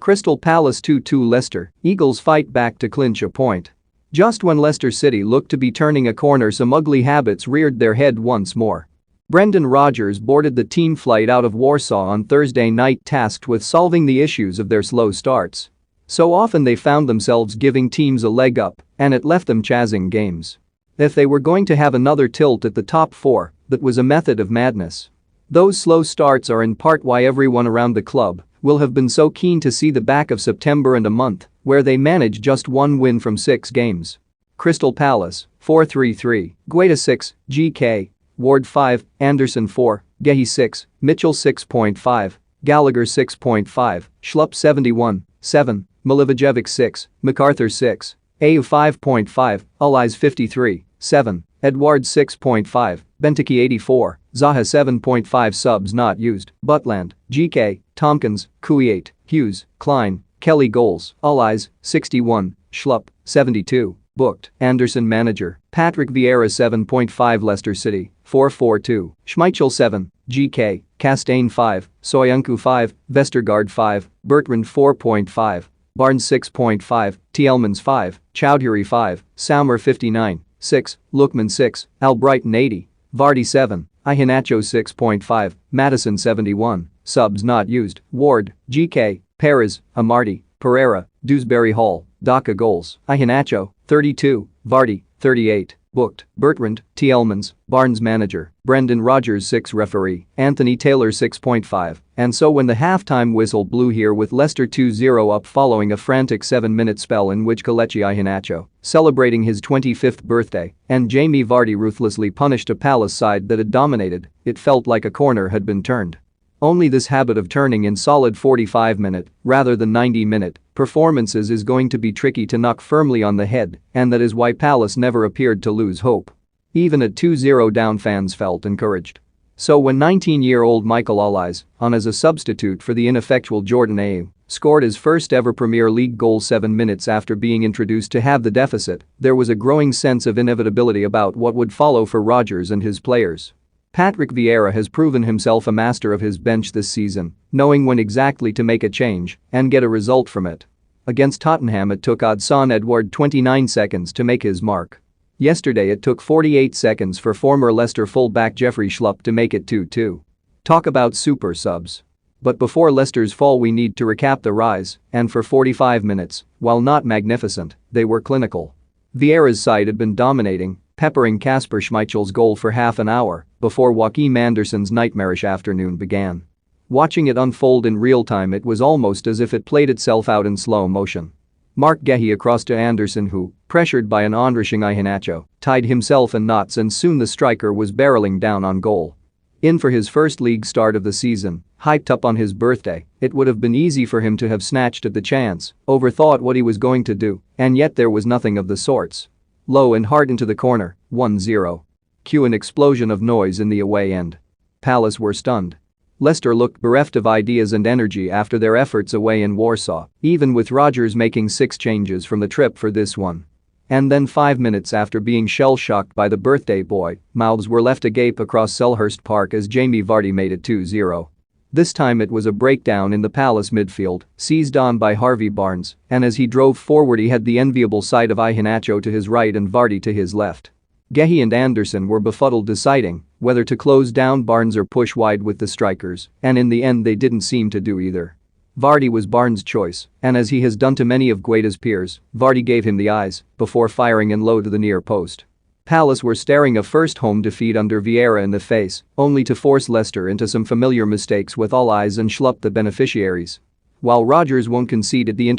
Crystal Palace 2-2 Leicester, Eagles fight back to clinch a point. Just when Leicester City looked to be turning a corner, some ugly habits reared their head once more. Brendan Rodgers boarded the team flight out of Warsaw on Thursday night tasked with solving the issues of their slow starts. So often they found themselves giving teams a leg up, and it left them chasing games. If they were going to have another tilt at the top four, that was a method of madness. Those slow starts are in part why everyone around the club will have been so keen to see the back of September and a month where they managed just one win from 6 games. Crystal Palace, 4-3-3, Guaita 6, GK, Ward 5, Anderson 4, Gehi 6, Mitchell 6.5, Gallagher 6.5, Schlupp 71, 7, Milivojevic 6, MacArthur 6, AU 5.5, Allies 53, 7, Edwards 6.5, Benteke 84, Zaha 7.5 subs not used, Butland, GK, Tompkins, Kui 8, Hughes, Klein, Kelly goals, Allies, 61, Schlupp, 72, booked, Anderson manager, Patrick Vieira 7.5 Leicester City, 4-4-2, Schmeichel 7, GK, Castaigne 5, Soyuncu 5, Vestergaard 5, Bertrand 4.5, Barnes 6.5, Tielemans 5, Chowdhury 5, Saumer 59, 6, Lookman 6, Albrighton 80, Vardy 7, Iheanacho 6.5, Maddison 71, subs not used, Ward, GK, Perez, Amarty, Pereira, Dewsbury Hall, Daka goals, Iheanacho, 32, Vardy, 38, booked, Bertrand, Tielemans, Barnes manager, Brendan Rodgers 6 referee, Anthony Taylor 6.5, and so when the halftime whistle blew here with Leicester 2-0 up following a frantic 7-minute spell in which Kelechi Iheanacho, celebrating his 25th birthday, and Jamie Vardy ruthlessly punished a Palace side that had dominated, it felt like a corner had been turned. Only this habit of turning in solid 45-minute, rather than 90-minute, performances is going to be tricky to knock firmly on the head, and that is why Palace never appeared to lose hope. Even at 2-0 down, fans felt encouraged. So when 19-year-old Michael Allies, on as a substitute for the ineffectual Jordan Ayew, scored his first ever Premier League goal 7 minutes after being introduced to have the deficit, there was a growing sense of inevitability about what would follow for Rodgers and his players. Patrick Vieira has proven himself a master of his bench this season, knowing when exactly to make a change and get a result from it. Against Tottenham it took Odsonne Edouard 29 seconds to make his mark. Yesterday it took 48 seconds for former Leicester fullback Jeffrey Schlupp to make it 2-2. Talk about super subs. But before Leicester's fall we need to recap the rise, and for 45 minutes, while not magnificent, they were clinical. Vieira's side had been dominating, peppering Kasper Schmeichel's goal for half an hour before Joachim Andersen's nightmarish afternoon began. Watching it unfold in real time, it was almost as if it played itself out in slow motion. Mark Gehi across to Anderson, who, pressured by an onrushing Iheanacho, tied himself in knots, and soon the striker was barreling down on goal. In for his first league start of the season, hyped up on his birthday, it would have been easy for him to have snatched at the chance, overthought what he was going to do, and yet there was nothing of the sorts. Low and hard into the corner, 1-0. Cue an explosion of noise in the away end. Palace were stunned. Leicester looked bereft of ideas and energy after their efforts away in Warsaw, even with Rodgers making 6 changes from the trip for this one. And then 5 minutes after being shell-shocked by the birthday boy, mouths were left agape across Selhurst Park as Jamie Vardy made it 2-0. This time it was a breakdown in the Palace midfield, seized on by Harvey Barnes, and as he drove forward he had the enviable sight of Iheanacho to his right and Vardy to his left. Gehi and Anderson were befuddled, deciding whether to close down Barnes or push wide with the strikers, and in the end they didn't seem to do either. Vardy was Barnes' choice, and as he has done to many of Guaita's peers, Vardy gave him the eyes before firing in low to the near post. Palace were staring a first home defeat under Vieira in the face, only to force Leicester into some familiar mistakes with Allies and Schlupp the beneficiaries. While Rodgers won't concede at the